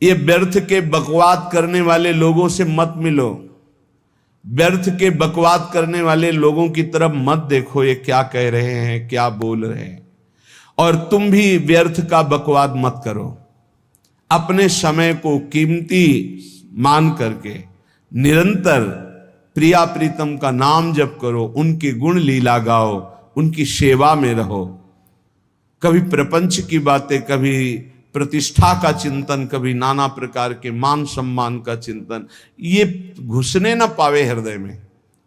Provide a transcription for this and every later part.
ये व्यर्थ के बकवाद करने वाले लोगों से मत मिलो, व्यर्थ के बकवाद करने वाले लोगों की तरफ मत देखो, ये क्या कह रहे हैं, क्या बोल रहे हैं। और तुम भी व्यर्थ का बकवाद मत करो। अपने समय को कीमती मान करके निरंतर प्रिया प्रीतम का नाम जप करो, उनके गुण लीला गाओ, उनकी सेवा में रहो। कभी प्रपंच की बातें, कभी प्रतिष्ठा का चिंतन, कभी नाना प्रकार के मान सम्मान का चिंतन, ये घुसने ना पावे हृदय में।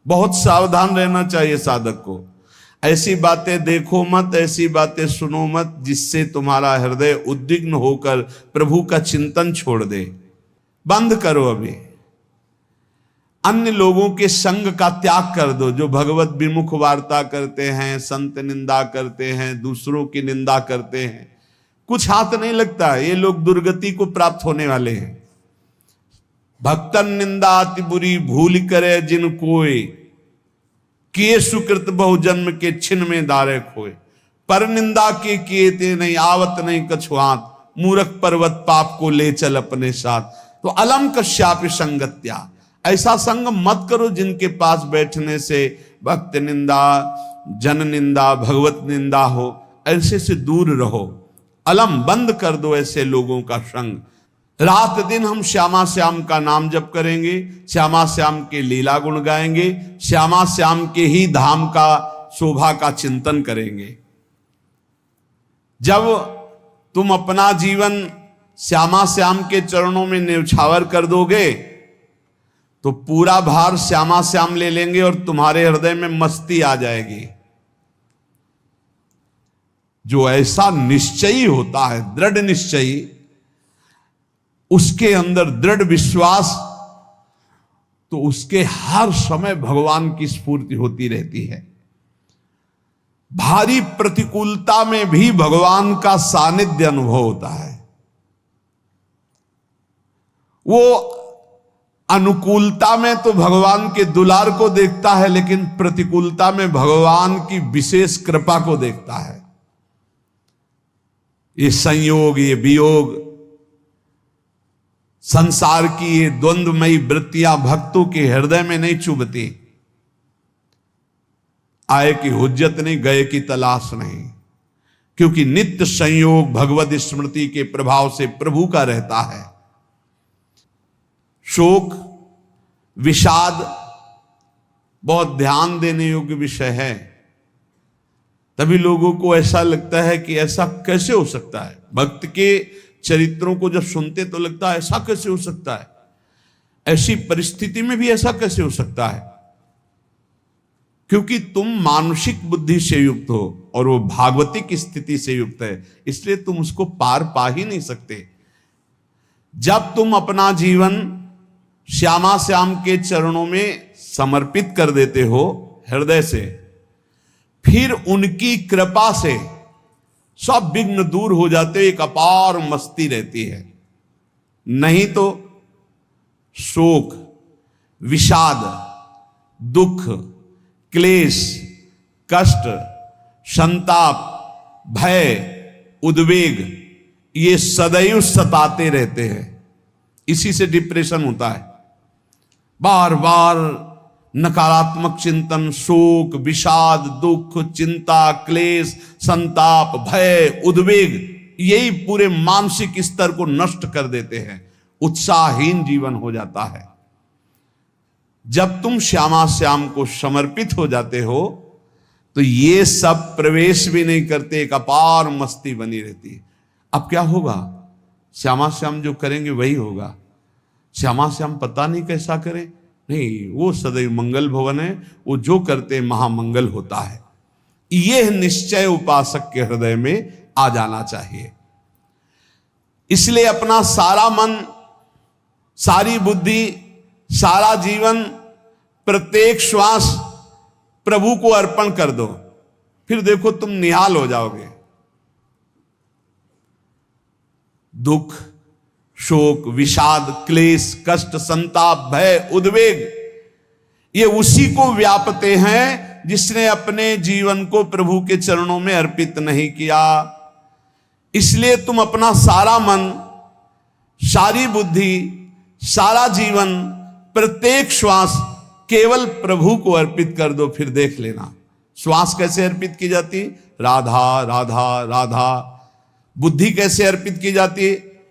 बहुत सावधान रहना चाहिए साधक को। ऐसी बातें देखो मत, ऐसी बातें सुनो मत जिससे तुम्हारा हृदय उद्विग्न होकर प्रभु का चिंतन छोड़ दे। बंद करो अभी। अन्य लोगों के संग का त्याग कर दो, जो भगवत विमुख वार्ता करते हैं, संत निंदा करते हैं, दूसरों की निंदा करते हैं। कुछ हाथ नहीं लगता, ये लोग दुर्गति को प्राप्त होने वाले हैं। भक्तन निंदा अति बुरी भूल करे जिन कोय, किए सुकृत बहु जन्म के छिन में दारे खोए। पर निंदा के किए ते नहीं, आवत नहीं कछुआत, मूर्ख पर्वत पाप को ले चल अपने साथ। तो अलम कश्यापि संगत्या, ऐसा संग मत करो जिनके पास बैठने से भक्त निंदा, जन निंदा, भगवत निंदा हो। ऐसे से दूर रहो। अलम बंद कर दो ऐसे लोगों का संग। रात दिन हम श्यामा श्याम का नाम जप करेंगे, श्यामा श्याम के लीला गुण गाएंगे, श्यामा श्याम के ही धाम का शोभा का चिंतन करेंगे। जब तुम अपना जीवन श्यामा श्याम के चरणों में न्यौछावर कर दोगे तो पूरा भार श्यामा श्याम ले लेंगे और तुम्हारे हृदय में मस्ती आ जाएगी। जो ऐसा निश्चयी होता है, दृढ़ निश्चयी, उसके अंदर दृढ़ विश्वास, तो उसके हर समय भगवान की स्फूर्ति होती रहती है। भारी प्रतिकूलता में भी भगवान का सानिध्य अनुभव होता है। वो अनुकूलता में तो भगवान के दुलार को देखता है, लेकिन प्रतिकूलता में भगवान की विशेष कृपा को देखता है। ये संयोग, ये वियोग, संसार की ये द्वंद्वमयी वृत्तियां भक्तों के हृदय में नहीं चुभती। आए की हुज्जत नहीं, गए की तलाश नहीं, क्योंकि नित्य संयोग भगवत स्मृति के प्रभाव से प्रभु का रहता है। शोक, विषाद बहुत ध्यान देने योग्य विषय है। तभी लोगों को ऐसा लगता है कि ऐसा कैसे हो सकता है। भक्त के चरित्रों को जब सुनते तो लगता है ऐसा कैसे हो सकता है, ऐसी परिस्थिति में भी ऐसा कैसे हो सकता है। क्योंकि तुम मानसिक बुद्धि से युक्त हो और वो भागवतिक स्थिति से युक्त है, इसलिए तुम उसको पार पा ही नहीं सकते। जब तुम अपना जीवन श्यामा श्याम के चरणों में समर्पित कर देते हो हृदय से, फिर उनकी कृपा से सब विघ्न दूर हो जाते, एक अपार मस्ती रहती है। नहीं तो शोक, विषाद, दुख, क्लेश, कष्ट, संताप, भय, उद्वेग, ये सदैव सताते रहते हैं। इसी से डिप्रेशन होता है। बार बार नकारात्मक चिंतन, शोक, विषाद, दुख, चिंता, क्लेश, संताप, भय, उद्वेग, यही पूरे मानसिक स्तर को नष्ट कर देते हैं। उत्साहहीन जीवन हो जाता है। जब तुम श्यामा श्याम को समर्पित हो जाते हो तो ये सब प्रवेश भी नहीं करते, एक अपार मस्ती बनी रहती है। अब क्या होगा? श्यामा श्याम जो करेंगे वही होगा। श्यामा श्याम पता नहीं कैसा करें, नहीं, वो सदैव मंगल भवन है, वो जो करते महामंगल होता है। यह निश्चय उपासक के हृदय में आ जाना चाहिए। इसलिए अपना सारा मन, सारी बुद्धि, सारा जीवन, प्रत्येक श्वास प्रभु को अर्पण कर दो, फिर देखो तुम निहाल हो जाओगे। दुख, शोक, विषाद, क्लेश, कष्ट, संताप, भय, उद्वेग, ये उसी को व्यापते हैं जिसने अपने जीवन को प्रभु के चरणों में अर्पित नहीं किया। इसलिए तुम अपना सारा मन, सारी बुद्धि, सारा जीवन, प्रत्येक श्वास केवल प्रभु को अर्पित कर दो, फिर देख लेना। श्वास कैसे अर्पित की जाती? राधा राधा राधा। बुद्धि कैसे अर्पित की जाती?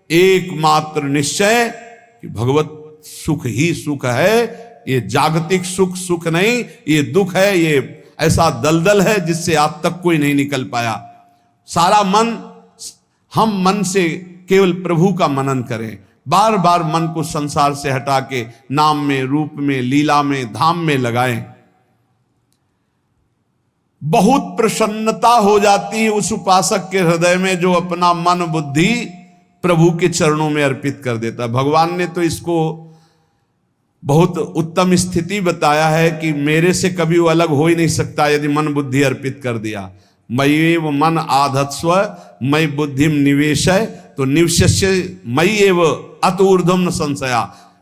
एकमात्र निश्चय कि भगवत सुख ही सुख है, ये जागतिक सुख सुख नहीं, ये दुख है, ये ऐसा दलदल है जिससे आज तक कोई नहीं निकल पाया। सारा मन, हम मन से केवल प्रभु का मनन करें, बार बार मन को संसार से हटा के नाम में, रूप में, लीला में, धाम में लगाएं। बहुत प्रसन्नता हो जाती है उस उपासक के हृदय में जो अपना मन बुद्धि प्रभु के चरणों में अर्पित कर देता है। भगवान ने तो इसको बहुत उत्तम स्थिति बताया है कि मेरे से कभी वो अलग हो ही नहीं सकता यदि मन बुद्धि अर्पित कर दिया। मय्येव मन आधत्स्व मयि बुद्धिम निवेशय, तो निवश्य मयि एव अत ऊर्ध्वं न संशया।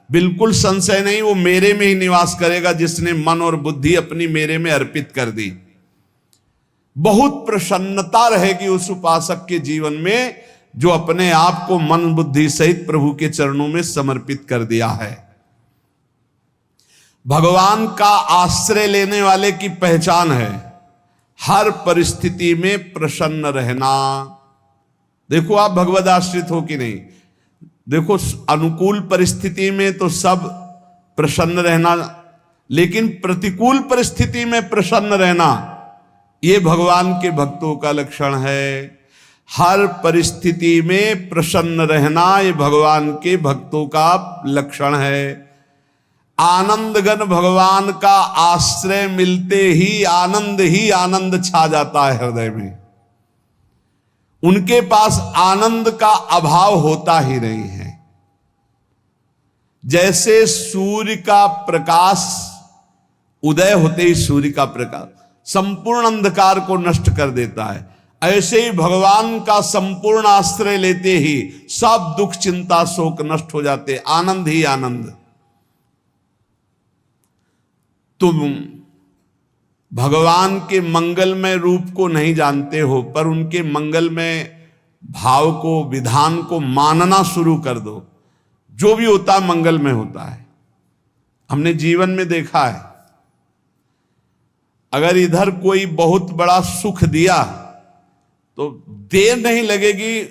बिल्कुल संशय नहीं, वो मेरे में ही निवास करेगा जिसने मन और बुद्धि अपनी मेरे में अर्पित कर दी। बहुत प्रसन्नता रहेगी उस उपासक के जीवन में जो अपने आप को मन बुद्धि सहित प्रभु के चरणों में समर्पित कर दिया है। भगवान का आश्रय लेने वाले की पहचान है हर परिस्थिति में प्रसन्न रहना। देखो आप भगवद आश्रित हो कि नहीं, देखो अनुकूल परिस्थिति में तो सब प्रसन्न रहना, लेकिन प्रतिकूल परिस्थिति में प्रसन्न रहना ये भगवान के भक्तों का लक्षण है। हर परिस्थिति में प्रसन्न रहना ये भगवान के भक्तों का लक्षण है। आनंदगन भगवान का आश्रय मिलते ही आनंद छा जाता है हृदय में। उनके पास आनंद का अभाव होता ही नहीं है। जैसे सूर्य का प्रकाश उदय होते ही सूर्य का प्रकाश संपूर्ण अंधकार को नष्ट कर देता है, ऐसे ही भगवान का संपूर्ण आश्रय लेते ही सब दुख चिंता शोक नष्ट हो जाते, आनंद ही आनंद। तुम भगवान के मंगलमय रूप को नहीं जानते हो, पर उनके मंगलमय भाव को, विधान को मानना शुरू कर दो। जो भी होता है मंगलमय होता है। हमने जीवन में देखा है, अगर इधर कोई बहुत बड़ा सुख दिया तो देर नहीं लगेगी,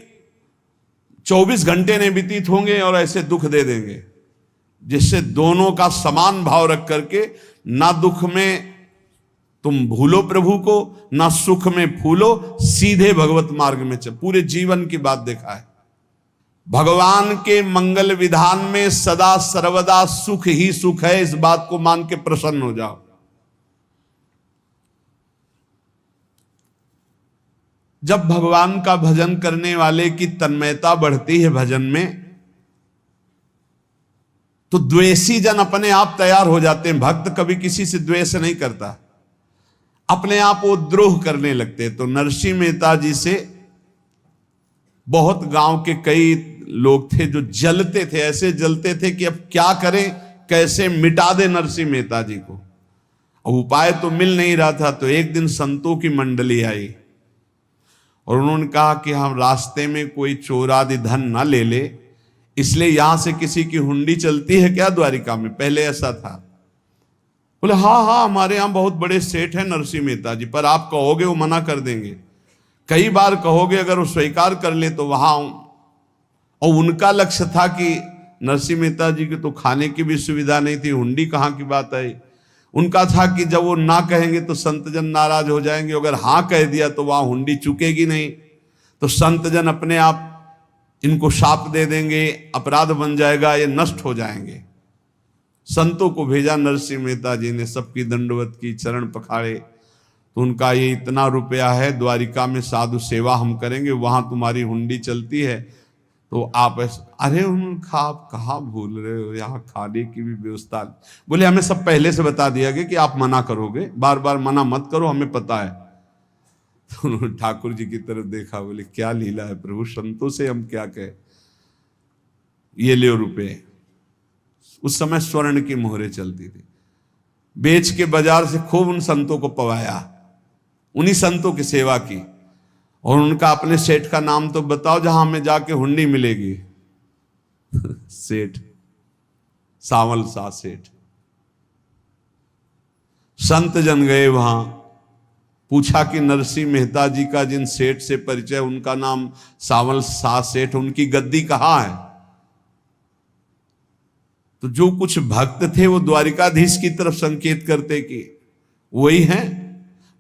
24 घंटे नहीं व्यतीत होंगे और ऐसे दुख दे देंगे, जिससे दोनों का समान भाव रख करके ना दुख में तुम भूलो प्रभु को, ना सुख में फूलो, सीधे भगवत मार्ग में चल। पूरे जीवन की बात देखा है। भगवान के मंगल विधान में सदा सर्वदा सुख ही सुख है, इस बात को मान के प्रसन्न हो जाओ। जब भगवान का भजन करने वाले की तन्मयता बढ़ती है भजन में, तो द्वेषी जन अपने आप तैयार हो जाते हैं। भक्त कभी किसी से द्वेष नहीं करता, अपने आप वो द्रोह करने लगते। तो नरसिंह मेहता जी से बहुत गांव के कई लोग थे जो जलते थे, ऐसे जलते थे कि अब क्या करें, कैसे मिटा दे नरसिंह मेहता जी को। अब उपाय तो मिल नहीं रहा था। तो एक दिन संतों की मंडली आई और उन्होंने कहा कि हम रास्ते में कोई चोर आदि धन ना ले ले, इसलिए यहां से किसी की हुंडी चलती है क्या द्वारिका में? पहले ऐसा था। बोले हाँ हाँ, हमारे यहां बहुत बड़े सेठ हैं नरसिंह मेहता जी, पर आप कहोगे वो मना कर देंगे। कई बार कहोगे, अगर वो स्वीकार कर ले तो वहां। और उनका लक्ष्य था कि नरसिंह मेहता जी की तो खाने की भी सुविधा नहीं थी, हुंडी कहाँ की बात आई। उनका था कि जब वो ना कहेंगे तो संतजन नाराज हो जाएंगे, अगर हाँ कह दिया तो वहां हुंडी चुकेगी नहीं, तो संतजन अपने आप इनको शाप दे देंगे, अपराध बन जाएगा, ये नष्ट हो जाएंगे। संतों को भेजा नरसिंह मेहता जी ने, सबकी दंडवत की, चरण पखाड़े। तो उनका ये इतना रुपया है, द्वारिका में साधु सेवा हम करेंगे, वहां तुम्हारी हुंडी चलती है, तो आप अरे उनका आप कहाँ भूल रहे हो, यहाँ खाने की भी व्यवस्था। बोले हमें सब पहले से बता दिया गया कि आप मना करोगे, बार बार मना मत करो, हमें पता है। तो उन्होंने ठाकुर जी की तरफ देखा, बोले क्या लीला है प्रभु, संतों से हम क्या कहें, ये ले रुपए। उस समय स्वर्ण की मोहरें चलती थी, बेच के बाजार से खूब उन संतों को पवाया, उन्हीं संतों की सेवा की। और उनका अपने सेठ का नाम तो बताओ जहां हमें जाके हुंडी मिलेगी। सेठ, सावल सा सेठ। संत जन गए वहां, पूछा कि नरसिंह मेहता जी का जिन सेठ से परिचय, उनका नाम सावल सा सेठ, उनकी गद्दी कहाँ है? तो जो कुछ भक्त थे वो द्वारिकाधीश की तरफ संकेत करते कि वही हैं।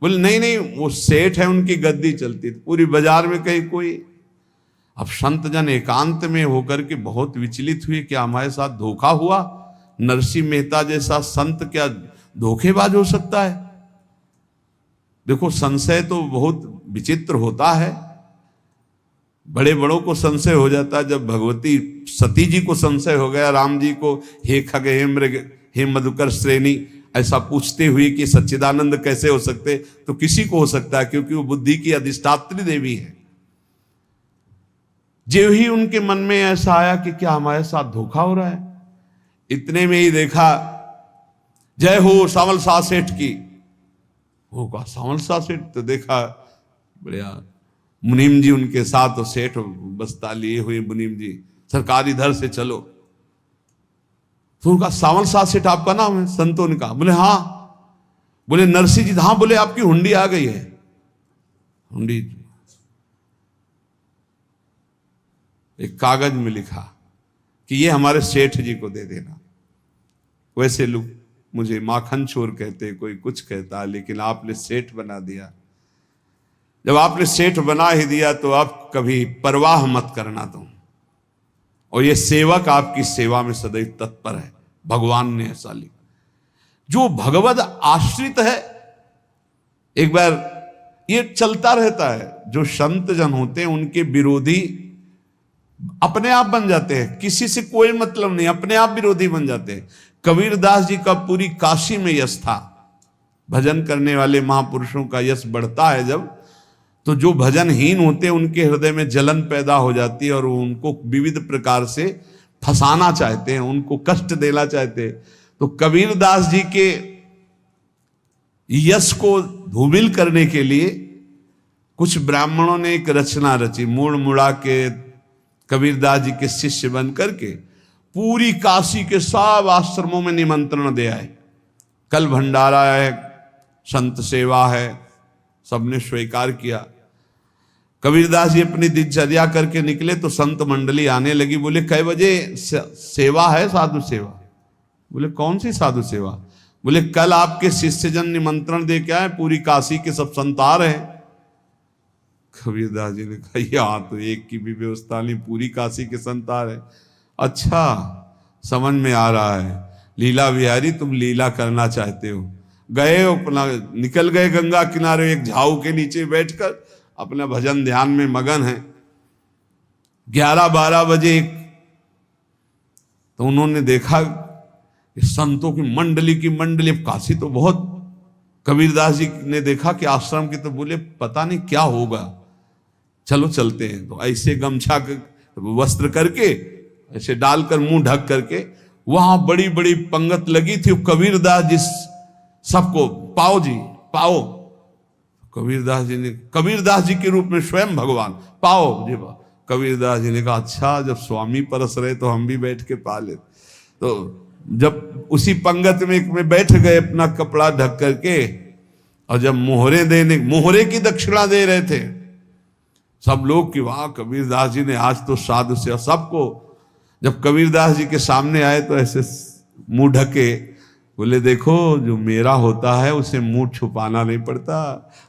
बोले नहीं नहीं, वो सेठ है, उनकी गद्दी चलती थी। पूरी बाजार में कहीं कोई। अब संत जन एकांत में होकर के बहुत विचलित हुए, क्या हमारे साथ धोखा हुआ? नरसिंह मेहता जैसा संत क्या धोखेबाज हो सकता है? देखो, संशय तो बहुत विचित्र होता है। बड़े बड़ों को संशय हो जाता है। जब भगवती सती जी को संशय हो गया, राम जी को, हे खग हे मृग हे मधुकर श्रेणी, ऐसा पूछते हुए कि सच्चिदानंद कैसे हो सकते, तो किसी को हो सकता है, क्योंकि वो बुद्धि की अधिष्ठात्री देवी है। जो ही उनके मन में ऐसा आया कि क्या हमारे साथ धोखा हो रहा है, इतने में ही देखा जय हो सावल सा सेठ की। वो कहा सावल सा सेठ, तो देखा बढ़िया मुनीम जी उनके साथ, सेठ बस्ता लिए हुए मुनीम जी, सरकार इधर से चलो। तो उनका सावल सा सेठ आपका नाम है? संतों ने कहा। बोले हाँ। बोले नरसिंह जी? हाँ। बोले आपकी हुंडी आ गई है। हुंडी एक कागज में लिखा कि ये हमारे सेठ जी को दे देना। वैसे लोग मुझे माखन चोर कहते, कोई कुछ कहता, लेकिन आपने सेठ बना दिया। जब आपने सेठ बना ही दिया तो आप कभी परवाह मत करना तुम। और ये सेवक आपकी सेवा में सदैव तत्पर है। भगवान ने ऐसा लिखा। जो भगवद आश्रित है, एक बार ये चलता रहता है, जो संत जन होते हैं उनके विरोधी अपने आप बन जाते हैं। किसी से कोई मतलब नहीं, अपने आप विरोधी बन जाते हैं। कबीरदास जी का पूरी काशी में यश था। भजन करने वाले महापुरुषों का यश बढ़ता है जब, तो जो भजनहीन होते हैं उनके हृदय में जलन पैदा हो जाती है और वो उनको विविध प्रकार से फंसाना चाहते हैं, उनको कष्ट देना चाहते हैं। तो कबीरदास जी के यश को धूमिल करने के लिए कुछ ब्राह्मणों ने एक रचना रची। मुड़ मुड़ा के कबीरदास जी के शिष्य बन करके पूरी काशी के सब आश्रमों में निमंत्रण दे आए। कल भंडारा है, संत सेवा है, सबने स्वीकार किया। कबीरदास जी अपनी दिनचर्या करके निकले तो संत मंडली आने लगी। बोले कै बजे सेवा है? साधु सेवा। बोले कौन सी साधु सेवा? बोले कल आपके शिष्यजन निमंत्रण दे के आए, पूरी काशी के सब संत आ रहे हैं। कबीरदास जी ने कहा यहाँ तो एक की भी व्यवस्था नहीं, पूरी काशी के संत आ रहे। अच्छा, समझ में आ रहा है, लीला बिहारी तुम लीला करना चाहते हो। गए अपना निकल गए गंगा किनारे, एक झाऊ के नीचे बैठकर अपना भजन ध्यान में मगन है। 11-12 बजे तो उन्होंने देखा कि संतों की मंडली, काशी तो बहुत। कबीरदास जी ने देखा कि आश्रम की, तो बोले पता नहीं क्या होगा, चलो चलते हैं। तो ऐसे गमछा वस्त्र करके ऐसे डालकर मुंह ढक करके, वहां बड़ी बड़ी पंगत लगी थी। कबीरदास जी सबको पाओ जी पाओ। कबीरदास जी के रूप में स्वयं भगवान पाओ जी पाओ। कबीरदास जी ने कहा अच्छा, जब स्वामी परस रहे तो हम भी बैठ के पा ले। तो जब उसी पंगत में बैठ गए अपना कपड़ा ढक करके, और जब मोहरे की दक्षिणा दे रहे थे सब लोग कि वाह कबीरदास जी ने आज तो साधु से। सबको जब कबीरदास जी के सामने आए तो ऐसे मुंह ढके, बोले देखो जो मेरा होता है उसे मुंह छुपाना नहीं पड़ता,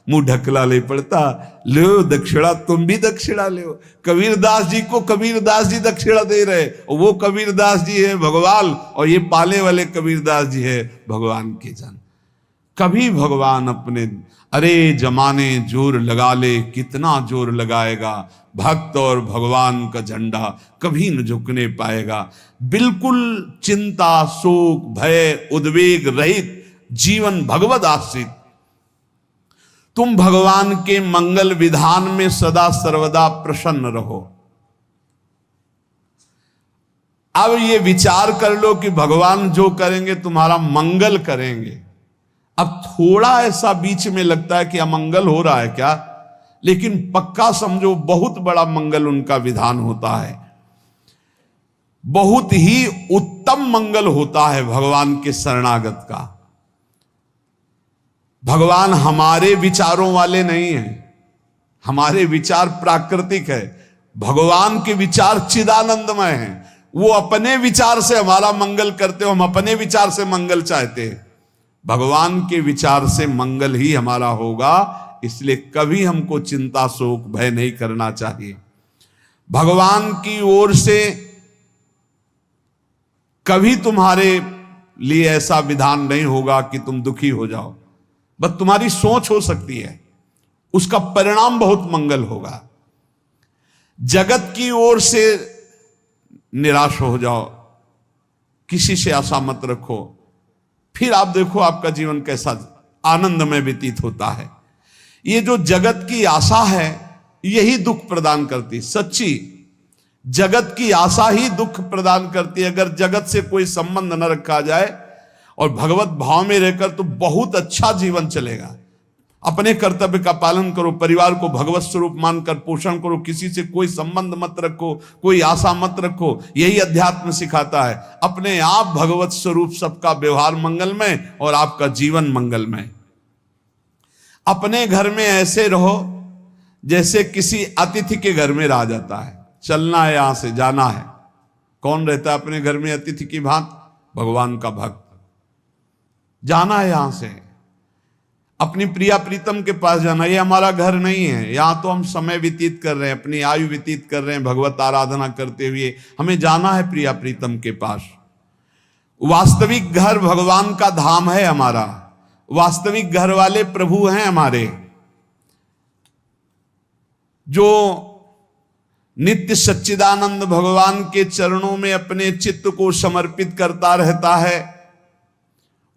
मुंह ढकला नहीं पड़ता। लो दक्षिणा, तुम भी दक्षिणा लो। कबीरदास जी को कबीरदास जी दक्षिणा दे रहे, और वो कबीरदास जी है भगवान, और ये पाले वाले कबीरदास जी है भगवान के जन। कभी भगवान अपने, अरे जमाने जोर लगा ले, कितना जोर लगाएगा, भक्त और भगवान का झंडा कभी न झुकने पाएगा। बिल्कुल चिंता, शोक, भय, उद्वेग रहित जीवन भगवद आश्रित। तुम भगवान के मंगल विधान में सदा सर्वदा प्रसन्न रहो। अब ये विचार कर लो कि भगवान जो करेंगे तुम्हारा मंगल करेंगे। अब थोड़ा ऐसा बीच में लगता है कि अमंगल हो रहा है क्या, लेकिन पक्का समझो बहुत बड़ा मंगल उनका विधान होता है। बहुत ही उत्तम मंगल होता है भगवान के शरणागत का। भगवान हमारे विचारों वाले नहीं हैं, हमारे विचार प्राकृतिक है, भगवान के विचार चिदानंदमय हैं। वो अपने विचार से हमारा मंगल करते हो, हम अपने विचार से मंगल चाहते हैं। भगवान के विचार से मंगल ही हमारा होगा, इसलिए कभी हमको चिंता शोक भय नहीं करना चाहिए। भगवान की ओर से कभी तुम्हारे लिए ऐसा विधान नहीं होगा कि तुम दुखी हो जाओ, बस तुम्हारी सोच हो सकती है, उसका परिणाम बहुत मंगल होगा। जगत की ओर से निराश हो जाओ, किसी से आशा मत रखो, फिर आप देखो आपका जीवन कैसा आनंदमय व्यतीत होता है। ये जो जगत की आशा है यही दुख प्रदान करती, सच्ची जगत की आशा ही दुख प्रदान करती है। अगर जगत से कोई संबंध न रखा जाए और भगवत भाव में रहकर तो बहुत अच्छा जीवन चलेगा। अपने कर्तव्य का पालन करो, परिवार को भगवत स्वरूप मानकर पोषण करो, किसी से कोई संबंध मत रखो, कोई आशा मत रखो, यही अध्यात्म सिखाता है। अपने आप भगवत स्वरूप, सबका व्यवहार मंगलमय और आपका जीवन मंगलमय। अपने घर में ऐसे रहो जैसे किसी अतिथि के घर में रह जाता है, चलना है यहां से जाना है। कौन रहता है अपने घर में अतिथि की भांति? भगवान का भक्त। जाना है यहां से, अपनी प्रिया प्रीतम के पास जाना। ये हमारा घर नहीं है, यहां तो हम समय व्यतीत कर रहे हैं, अपनी आयु व्यतीत कर रहे हैं भगवत आराधना करते हुए। हमें जाना है प्रिया प्रीतम के पास। वास्तविक घर भगवान का धाम है हमारा, वास्तविक घर वाले प्रभु हैं हमारे। जो नित्य सच्चिदानंद भगवान के चरणों में अपने चित्त को समर्पित करता रहता है,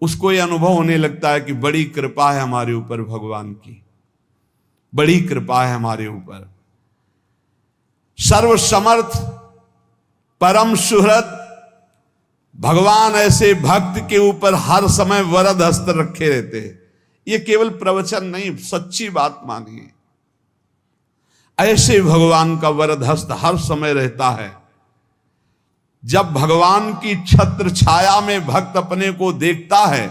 उसको यह अनुभव होने लगता है कि बड़ी कृपा है हमारे ऊपर, भगवान की बड़ी कृपा है हमारे ऊपर। सर्वसमर्थ परम सुहृद भगवान ऐसे भक्त के ऊपर हर समय वरद हस्त रखे रहते हैं। ये केवल प्रवचन नहीं, सच्ची बात मानिए। ऐसे भगवान का वरद हस्त हर समय रहता है। जब भगवान की छत्र छाया में भक्त अपने को देखता है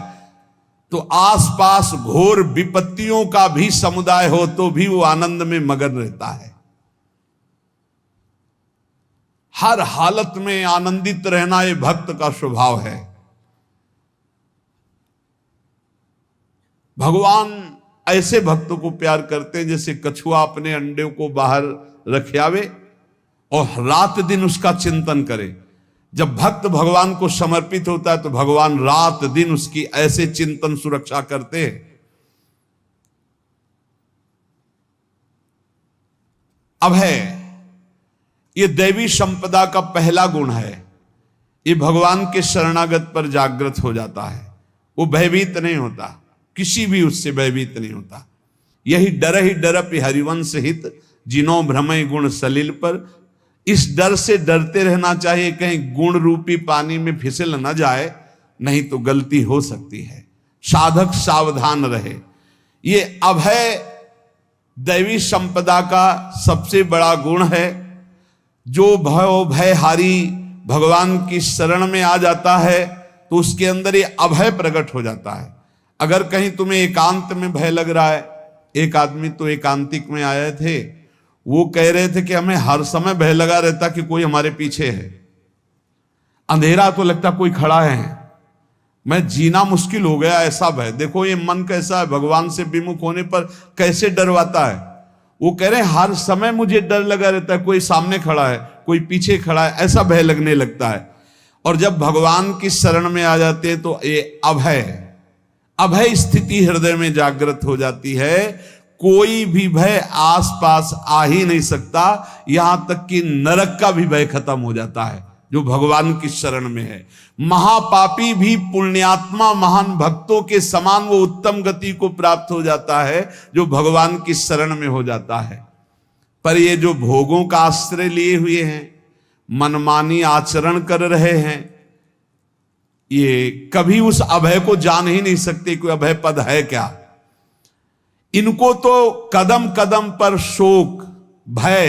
तो आसपास घोर विपत्तियों का भी समुदाय हो तो भी वो आनंद में मगन रहता है। हर हालत में आनंदित रहना ये भक्त का स्वभाव है। भगवान ऐसे भक्तों को प्यार करते हैं जैसे कछुआ अपने अंडे को बाहर रख आवे और रात दिन उसका चिंतन करे। जब भक्त भगवान को समर्पित होता है तो भगवान रात दिन उसकी ऐसे चिंतन सुरक्षा करते हैं। अभय ये दैवी संपदा का पहला गुण है। ये भगवान के शरणागत पर जागृत हो जाता है, वो भयभीत नहीं होता, किसी भी उससे भयभीत नहीं होता। यही डरपि हरिवंश हित, जिनो भ्रमय गुण सलिल पर। इस डर से डरते रहना चाहिए कहीं गुण रूपी पानी में फिसल न जाए, नहीं तो गलती हो सकती है। साधक सावधान रहे। ये अभय दैवी संपदा का सबसे बड़ा गुण है। जो भयहारी भगवान की शरण में आ जाता है तो उसके अंदर ये अभय प्रकट हो जाता है। अगर कहीं तुम्हें एकांत में भय लग रहा है, एक आदमी तो एकांतिक में आए थे, वो कह रहे थे कि हमें हर समय भय लगा रहता कि कोई हमारे पीछे है, अंधेरा तो लगता कोई खड़ा है, मैं जीना मुश्किल हो गया, ऐसा भय। देखो ये मन कैसा है, भगवान से विमुख होने पर कैसे डरवाता है। वो कह रहे हैं हर समय मुझे डर लगा रहता है, कोई सामने खड़ा है, कोई पीछे खड़ा है, ऐसा भय लगने लगता है। और जब भगवान की शरण में आ जाते हैं तो ये अभय स्थिति हृदय में जागृत हो जाती है। कोई भी भय आसपास आ ही नहीं सकता, यहां तक कि नरक का भी भय खत्म हो जाता है जो भगवान की शरण में है। महापापी भी पुण्यात्मा महान भक्तों के समान वो उत्तम गति को प्राप्त हो जाता है जो भगवान की शरण में हो जाता है। पर ये जो भोगों का आश्रय लिए हुए हैं, मनमानी आचरण कर रहे हैं, ये कभी उस अभय को जान ही नहीं सकते कोई अभय पद है क्या। इनको तो कदम कदम पर शोक, भय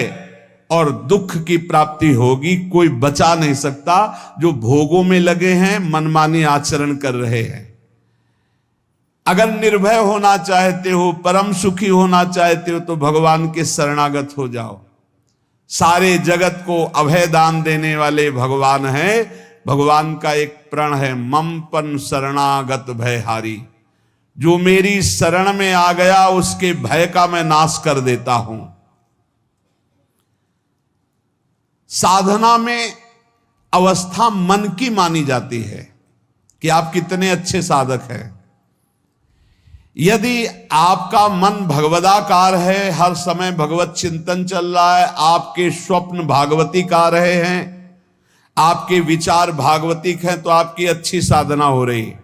और दुख की प्राप्ति होगी। कोई बचा नहीं सकता जो भोगों में लगे हैं, मनमानी आचरण कर रहे हैं। अगर निर्भय होना चाहते हो, परम सुखी होना चाहते हो, तो भगवान के शरणागत हो जाओ। सारे जगत को अभय दान देने वाले भगवान हैं। भगवान का एक प्रण है, ममपन शरणागत भयहारी। जो मेरी शरण में आ गया उसके भय का मैं नाश कर देता हूं। साधना में अवस्था मन की मानी जाती है कि आप कितने अच्छे साधक हैं। यदि आपका मन भगवदाकार है, हर समय भगवत चिंतन चल रहा है, आपके स्वप्न भागवती का रहे हैं, आपके विचार भागवतिक हैं, तो आपकी अच्छी साधना हो रही है।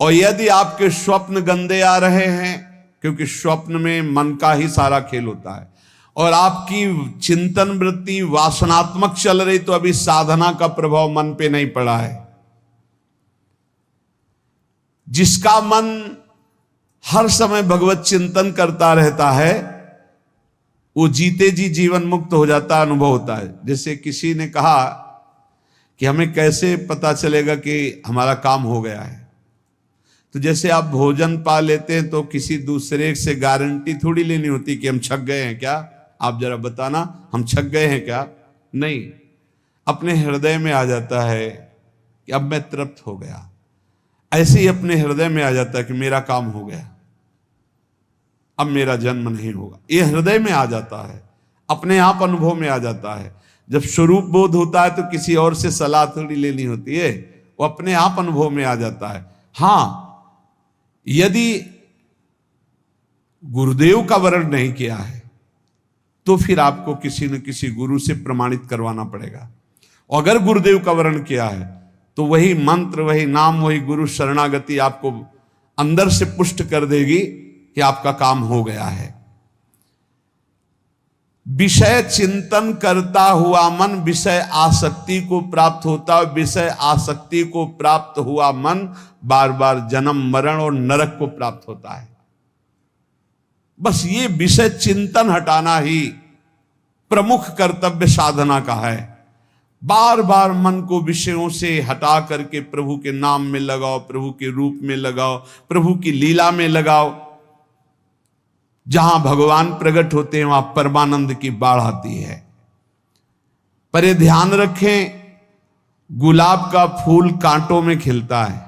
और यदि आपके स्वप्न गंदे आ रहे हैं, क्योंकि स्वप्न में मन का ही सारा खेल होता है, और आपकी चिंतन वृत्ति वासनात्मक चल रही, तो अभी साधना का प्रभाव मन पे नहीं पड़ा है। जिसका मन हर समय भगवत चिंतन करता रहता है, वो जीते जी जीवन मुक्त हो जाता, अनुभव होता है। जैसे किसी ने कहा कि हमें कैसे पता चलेगा कि हमारा काम हो गया है, तो जैसे आप भोजन पा लेते हैं तो किसी दूसरे से गारंटी थोड़ी लेनी होती कि हम छक गए हैं क्या, आप जरा बताना हम छक गए हैं क्या। नहीं, अपने हृदय में आ जाता है कि अब मैं तृप्त हो गया। ऐसे ही अपने हृदय में आ जाता है कि मेरा काम हो गया, अब मेरा जन्म नहीं होगा। ये हृदय में आ जाता है, अपने आप अनुभव में आ जाता है। जब स्वरूप बोध होता है तो किसी और से सलाह थोड़ी लेनी होती है, वो अपने आप अनुभव में आ जाता है। हां, यदि गुरुदेव का वर्ण नहीं किया है तो फिर आपको किसी न किसी गुरु से प्रमाणित करवाना पड़ेगा। और अगर गुरुदेव का वर्ण किया है तो वही मंत्र, वही नाम, वही गुरु शरणागति आपको अंदर से पुष्ट कर देगी कि आपका काम हो गया है। विषय चिंतन करता हुआ मन विषय आसक्ति को प्राप्त होता है। विषय आसक्ति को प्राप्त हुआ मन बार बार जन्म मरण और नरक को प्राप्त होता है। बस ये विषय चिंतन हटाना ही प्रमुख कर्तव्य साधना का है। बार बार मन को विषयों से हटा करके प्रभु के नाम में लगाओ, प्रभु के रूप में लगाओ, प्रभु की लीला में लगाओ। जहां भगवान प्रकट होते हैं वहां परमानंद की बाढ़ आती है। पर ये ध्यान रखें, गुलाब का फूल कांटों में खिलता है,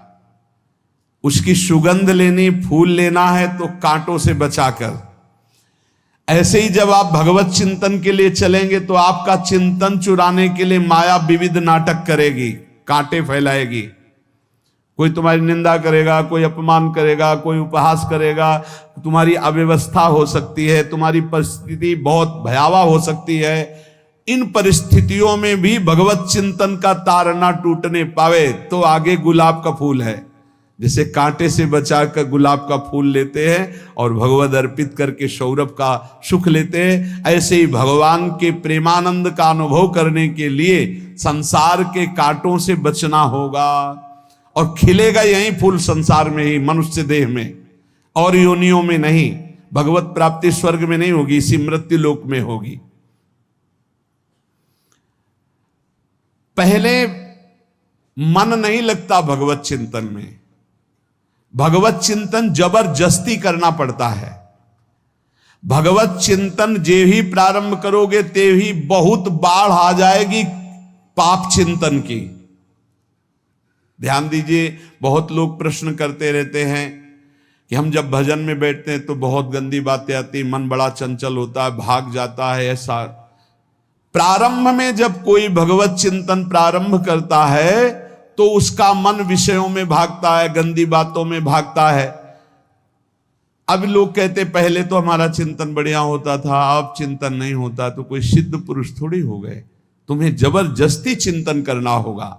उसकी सुगंध लेनी, फूल लेना है तो कांटों से बचाकर। ऐसे ही जब आप भगवत चिंतन के लिए चलेंगे तो आपका चिंतन चुराने के लिए माया विविध नाटक करेगी, कांटे फैलाएगी। कोई तुम्हारी निंदा करेगा, कोई अपमान करेगा, कोई उपहास करेगा, तुम्हारी अव्यवस्था हो सकती है, तुम्हारी परिस्थिति बहुत भयावह हो सकती है। इन परिस्थितियों में भी भगवत चिंतन का तार ना टूटने पावे तो आगे गुलाब का फूल है। जैसे कांटे से बचाकर गुलाब का फूल लेते हैं और भगवद अर्पित करके सौरभ का सुख लेते हैं, ऐसे ही भगवान के प्रेमानंद का अनुभव करने के लिए संसार के कांटों से बचना होगा। और खिलेगा यही फूल संसार में ही, मनुष्य देह में, और योनियों में नहीं। भगवत प्राप्ति स्वर्ग में नहीं होगी, इसी मृत्यु लोक में होगी। पहले मन नहीं लगता भगवत चिंतन में, भगवत चिंतन जबरदस्ती करना पड़ता है। भगवत चिंतन जे ही प्रारंभ करोगे ते ही बहुत बाढ़ आ जाएगी पाप चिंतन की। ध्यान दीजिए, बहुत लोग प्रश्न करते रहते हैं कि हम जब भजन में बैठते हैं तो बहुत गंदी बातें आती, मन बड़ा चंचल होता है, भाग जाता है। ऐसा प्रारंभ में जब कोई भगवत चिंतन प्रारंभ करता है तो उसका मन विषयों में भागता है, गंदी बातों में भागता है। अब लोग कहते पहले तो हमारा चिंतन बढ़िया होता था, अब चिंतन नहीं होता। तो कोई सिद्ध पुरुष थोड़ी हो गए, तुम्हें जबरदस्ती चिंतन करना होगा।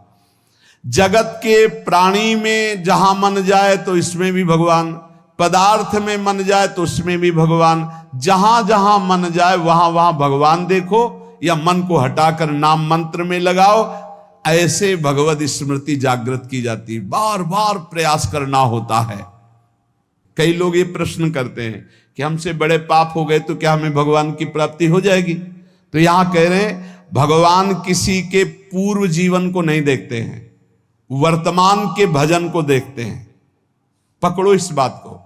जगत के प्राणी में जहां मन जाए तो इसमें भी भगवान, पदार्थ में मन जाए तो उसमें भी भगवान। जहां जहां मन जाए वहां वहां भगवान देखो, या मन को हटाकर नाम मंत्र में लगाओ। ऐसे भगवत स्मृति जागृत की जाती है, बार बार प्रयास करना होता है। कई लोग ये प्रश्न करते हैं कि हमसे बड़े पाप हो गए तो क्या हमें भगवान की प्राप्ति हो जाएगी? तो यहां कह रहे हैं भगवान किसी के पूर्व जीवन को नहीं देखते हैं, वर्तमान के भजन को देखते हैं। पकड़ो इस बात को।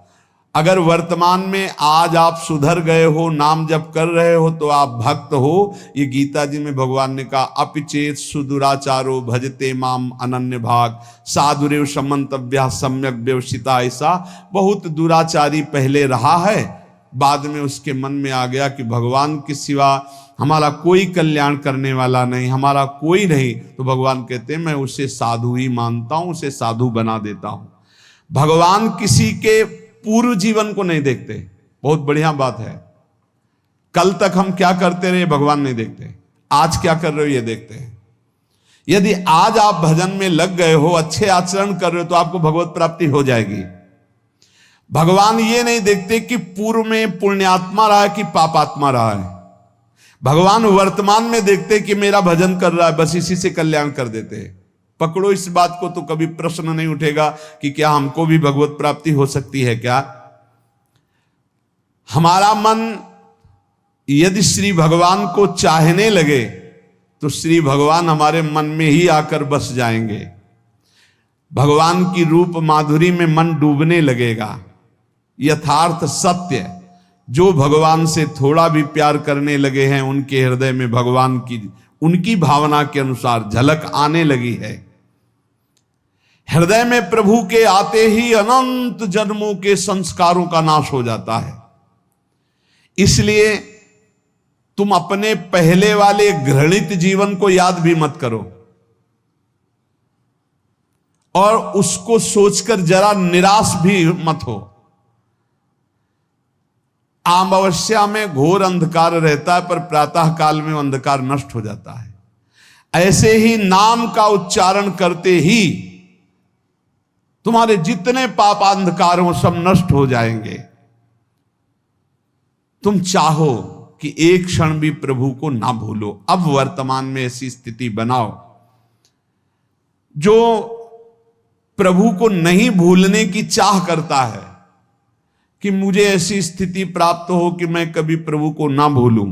अगर वर्तमान में आज आप सुधर गए हो, नाम जप कर रहे हो, तो आप भक्त हो। ये गीता जी में भगवान ने कहा, अपिचेत सुदुराचारो भजते माम अनन्य भाग साधुरेव समन्तव्या सम्यक व्यवसिता। ऐसा बहुत दुराचारी पहले रहा है, बाद में उसके मन में आ गया कि भगवान के सिवा हमारा कोई कल्याण करने वाला नहीं, हमारा कोई नहीं। तो भगवान कहते हैं मैं उसे साधु ही मानता हूं, उसे साधु बना देता हूं। भगवान किसी के पूर्व जीवन को नहीं देखते। बहुत बढ़िया बात है। कल तक हम क्या करते रहे भगवान नहीं देखते, आज क्या कर रहे हो ये देखते हैं। यदि आज आप भजन में लग गए हो, अच्छे आचरण कर रहे हो, तो आपको भगवत प्राप्ति हो जाएगी। भगवान ये नहीं देखते कि पूर्व में पुण्यात्मा रहा है कि पापात्मा रहा है। भगवान वर्तमान में देखते कि मेरा भजन कर रहा है, बस इसी से कल्याण कर देते हैं। पकड़ो इस बात को, तो कभी प्रश्न नहीं उठेगा कि क्या हमको भी भगवत प्राप्ति हो सकती है क्या। हमारा मन यदि श्री भगवान को चाहने लगे तो श्री भगवान हमारे मन में ही आकर बस जाएंगे। भगवान की रूप माधुरी में मन डूबने लगेगा। यथार्थ सत्य, जो भगवान से थोड़ा भी प्यार करने लगे हैं, उनके हृदय में भगवान की उनकी भावना के अनुसार झलक आने लगी है। हृदय में प्रभु के आते ही अनंत जन्मों के संस्कारों का नाश हो जाता है। इसलिए तुम अपने पहले वाले घृणित जीवन को याद भी मत करो और उसको सोचकर जरा निराश भी मत हो। अमावस्या में घोर अंधकार रहता है, पर प्रातः काल में अंधकार नष्ट हो जाता है। ऐसे ही नाम का उच्चारण करते ही तुम्हारे जितने पाप अंधकार हो सब नष्ट हो जाएंगे। तुम चाहो कि एक क्षण भी प्रभु को ना भूलो। अब वर्तमान में ऐसी स्थिति बनाओ। जो प्रभु को नहीं भूलने की चाह करता है कि मुझे ऐसी स्थिति प्राप्त हो कि मैं कभी प्रभु को ना भूलूं,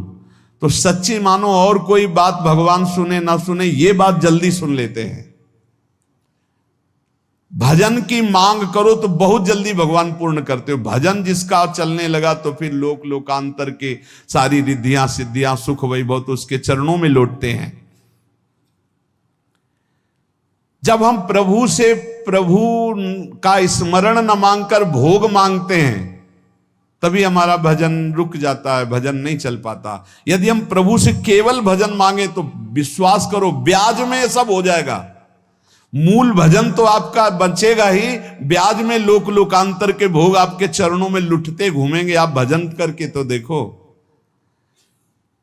तो सच्ची मानो और कोई बात भगवान सुने ना सुने, ये बात जल्दी सुन लेते हैं। भजन की मांग करो तो बहुत जल्दी भगवान पूर्ण करते हो। भजन जिसका चलने लगा तो फिर लोकांतर के सारी रिद्धियां सिद्धियां सुख वैभव तो उसके चरणों में लौटते हैं। जब हम प्रभु से प्रभु का स्मरण न मांगकर भोग मांगते हैं, तभी हमारा भजन रुक जाता है, भजन नहीं चल पाता। यदि हम प्रभु से केवल भजन मांगे तो विश्वास करो ब्याज में सब हो जाएगा। मूल भजन तो आपका बचेगा ही, ब्याज में लोकांतर के भोग आपके चरणों में लुटते घूमेंगे। आप भजन करके तो देखो।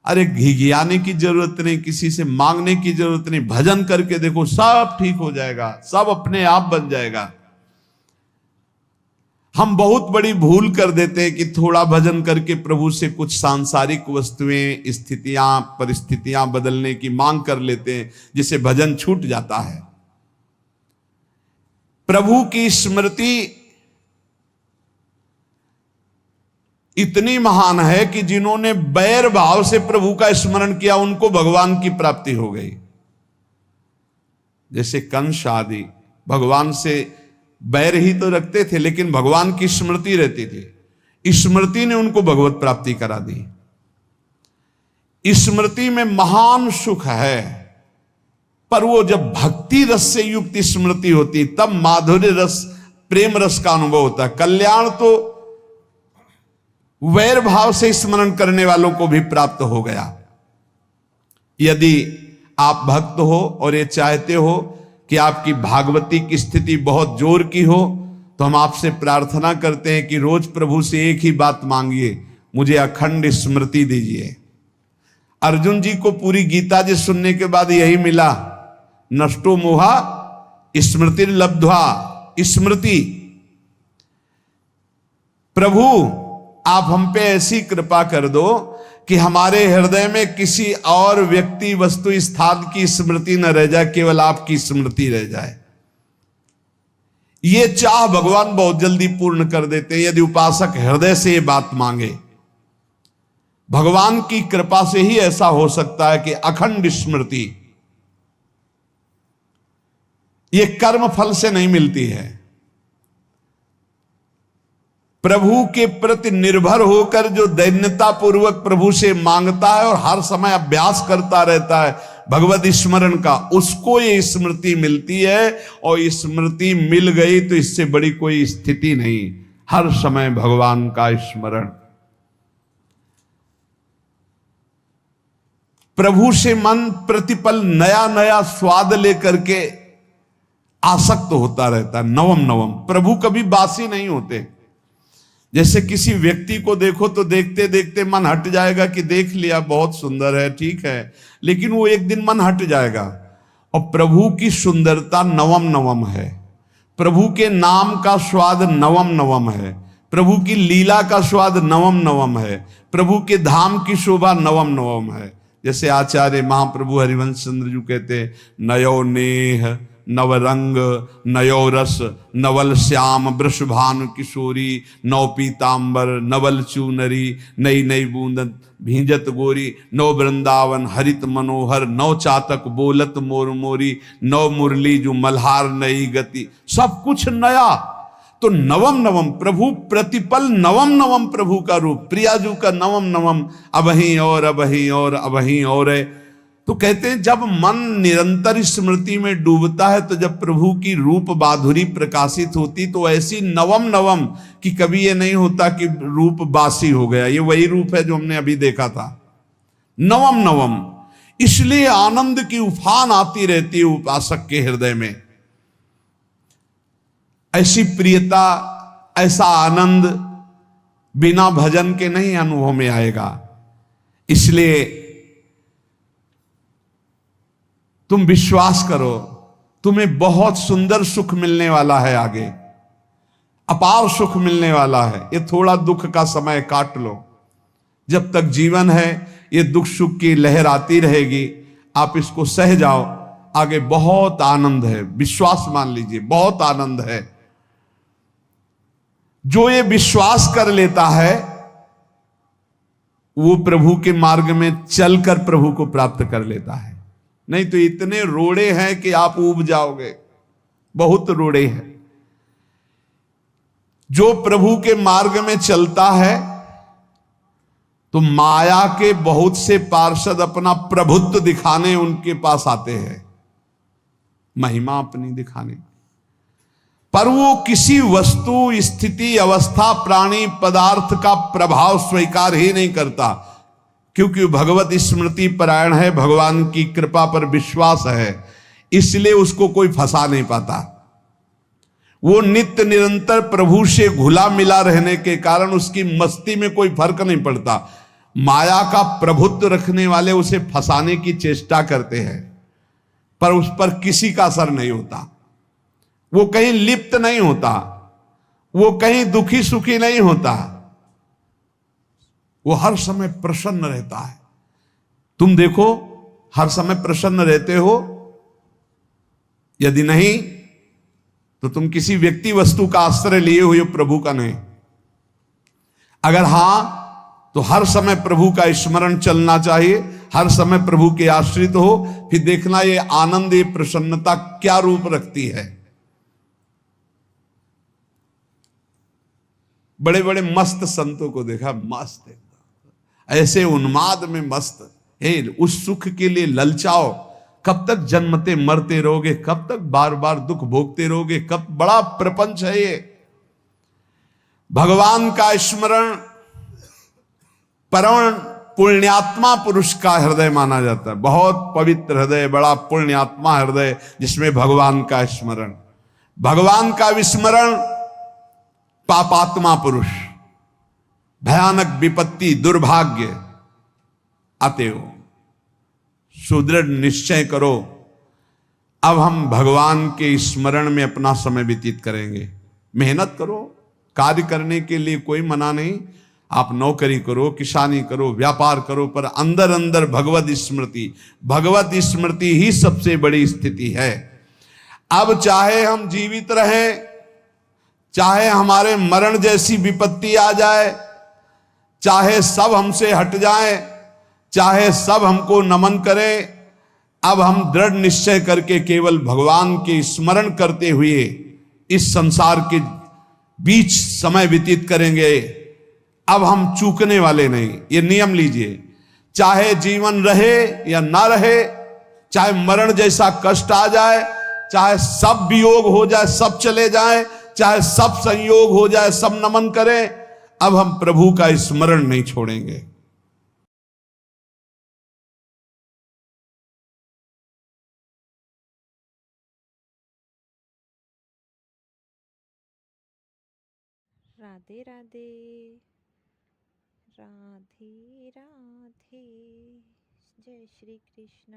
अरे घिघियाने की जरूरत नहीं, किसी से मांगने की जरूरत नहीं, भजन करके देखो, सब ठीक हो जाएगा, सब अपने आप बन जाएगा। हम बहुत बड़ी भूल कर देते हैं कि थोड़ा भजन करके प्रभु से कुछ सांसारिक वस्तुएं, स्थितियां, परिस्थितियां बदलने की मांग कर लेते हैं, जिससे भजन छूट जाता है। प्रभु की स्मृति इतनी महान है कि जिन्होंने बैर भाव से प्रभु का स्मरण किया उनको भगवान की प्राप्ति हो गई। जैसे कंस आदि भगवान से बैर ही तो रखते थे, लेकिन भगवान की स्मृति रहती थी। स्मृति ने उनको भगवत प्राप्ति करा दी। स्मृति में महान सुख है, पर वो जब भक्ति रस से युक्त स्मृति होती तब माधुर्य रस, प्रेम रस का अनुभव होता है। कल्याण तो वैर भाव से स्मरण करने वालों को भी प्राप्त हो गया। यदि आप भक्त हो और ये चाहते हो कि आपकी भागवती की स्थिति बहुत जोर की हो, तो हम आपसे प्रार्थना करते हैं कि रोज प्रभु से एक ही बात मांगिए, मुझे अखंड स्मृति दीजिए। अर्जुन जी को पूरी गीता जी सुनने के बाद यही मिला, नष्टो मोहा स्मृति लब्ध्वा। स्मृति, प्रभु आप हम पे ऐसी कृपा कर दो कि हमारे हृदय में किसी और व्यक्ति, वस्तु, स्थान की स्मृति न रह जाए, केवल आपकी स्मृति रह जाए। ये चाह भगवान बहुत जल्दी पूर्ण कर देते हैं यदि उपासक हृदय से ये बात मांगे। भगवान की कृपा से ही ऐसा हो सकता है कि अखंड स्मृति ये कर्म फल से नहीं मिलती है। प्रभु के प्रति निर्भर होकर जो दैन्यता पूर्वक प्रभु से मांगता है और हर समय अभ्यास करता रहता है भगवत स्मरण का, उसको ये स्मृति मिलती है। और स्मृति मिल गई तो इससे बड़ी कोई स्थिति नहीं, हर समय भगवान का स्मरण। प्रभु से मन प्रतिपल नया नया स्वाद लेकर के आसक्त होता रहता है, नवम नवम। प्रभु कभी बासी नहीं होते। जैसे किसी व्यक्ति को देखो तो देखते देखते मन हट जाएगा कि देख लिया, बहुत सुंदर है, ठीक है, लेकिन वो एक दिन मन हट जाएगा। और प्रभु की सुंदरता नवम नवम है, प्रभु के नाम का स्वाद नवम नवम है, प्रभु की लीला का स्वाद नवम नवम है, प्रभु के धाम की शोभा नवम नवम है। जैसे आचार्य महाप्रभु हरिवंश चंद्र जी कहते, नयो नेह नव रंग नयो रस नवल श्याम वृषभानु किशोरी, नव पीतांबर नवल चूनरी, नई नई बूंदन भींजत गोरी, नव वृंदावन हरित मनोहर, नव चातक बोलत मोर मोरी, नव मुरली जो मल्हार नई गति, सब कुछ नया। तो नवम नवम प्रभु प्रतिपल नवम नवम प्रभु का रूप, प्रियाजू का नवम नवम, अबहीं और अबहीं और अबहीं और है। तो कहते हैं जब मन निरंतर स्मृति में डूबता है तो जब प्रभु की रूप माधुरी प्रकाशित होती तो ऐसी नवम नवम कि कभी ये नहीं होता कि रूप बासी हो गया, ये वही रूप है जो हमने अभी देखा था, नवम नवम। इसलिए आनंद की उफान आती रहती है उपासक के हृदय में। ऐसी प्रियता, ऐसा आनंद बिना भजन के नहीं अनुभव में आएगा। इसलिए तुम विश्वास करो, तुम्हें बहुत सुंदर सुख मिलने वाला है, आगे अपार सुख मिलने वाला है। ये थोड़ा दुख का समय काट लो, जब तक जीवन है ये दुख सुख की लहर आती रहेगी, आप इसको सह जाओ, आगे बहुत आनंद है, विश्वास मान लीजिए, बहुत आनंद है। जो ये विश्वास कर लेता है वो प्रभु के मार्ग में चलकर प्रभु को प्राप्त कर लेता है। नहीं तो इतने रोड़े हैं कि आप ऊब जाओगे, बहुत रोड़े हैं। जो प्रभु के मार्ग में चलता है तो माया के बहुत से पार्षद अपना प्रभुत्व दिखाने उनके पास आते हैं, महिमा अपनी दिखाने, पर वो किसी वस्तु स्थिति अवस्था प्राणी पदार्थ का प्रभाव स्वीकार ही नहीं करता, क्योंकि भगवत स्मृति परायण है, भगवान की कृपा पर विश्वास है, इसलिए उसको कोई फंसा नहीं पाता। वो नित्य निरंतर प्रभु से घुला मिला रहने के कारण उसकी मस्ती में कोई फर्क नहीं पड़ता। माया का प्रभुत्व रखने वाले उसे फंसाने की चेष्टा करते हैं, पर उस पर किसी का असर नहीं होता, वो कहीं लिप्त नहीं होता, वो कहीं दुखी सुखी नहीं होता, वो हर समय प्रसन्न रहता है। तुम देखो, हर समय प्रसन्न रहते हो? यदि नहीं तो तुम किसी व्यक्ति वस्तु का आश्रय लिए हुए, प्रभु का नहीं। अगर हां तो हर समय प्रभु का स्मरण चलना चाहिए, हर समय प्रभु के आश्रित हो, फिर देखना ये आनंद, ये प्रसन्नता क्या रूप रखती है। बड़े बड़े मस्त संतों को देखा, मस्त ऐसे उन्माद में मस्त है, उस सुख के लिए ललचाओ। कब तक जन्मते मरते रहोगे, कब तक बार बार दुख भोगते रहोगे, कब बड़ा प्रपंच है ये। भगवान का स्मरण परम पुण्यात्मा पुरुष का हृदय माना जाता है, बहुत पवित्र हृदय, बड़ा पुण्यात्मा हृदय जिसमें भगवान का स्मरण। भगवान का विस्मरण पापात्मा पुरुष, भयानक विपत्ति दुर्भाग्य आते हो। सुदृढ़ निश्चय करो, अब हम भगवान के स्मरण में अपना समय व्यतीत करेंगे। मेहनत करो, कार्य करने के लिए कोई मना नहीं, आप नौकरी करो, किसानी करो, व्यापार करो, पर अंदर अंदर भगवत स्मृति ही सबसे बड़ी स्थिति है। अब चाहे हम जीवित रहें, चाहे हमारे मरण जैसी विपत्ति आ जाए, चाहे सब हमसे हट जाए, चाहे सब हमको नमन करें, अब हम दृढ़ निश्चय करके केवल भगवान के स्मरण करते हुए इस संसार के बीच समय व्यतीत करेंगे। अब हम चूकने वाले नहीं। ये नियम लीजिए, चाहे जीवन रहे या ना रहे, चाहे मरण जैसा कष्ट आ जाए, चाहे सब वियोग हो जाए, सब चले जाए, चाहे सब संयोग हो जाए, सब नमन करें, अब हम प्रभु का स्मरण नहीं छोड़ेंगे। राधे राधे। राधे राधे। जय श्री कृष्ण।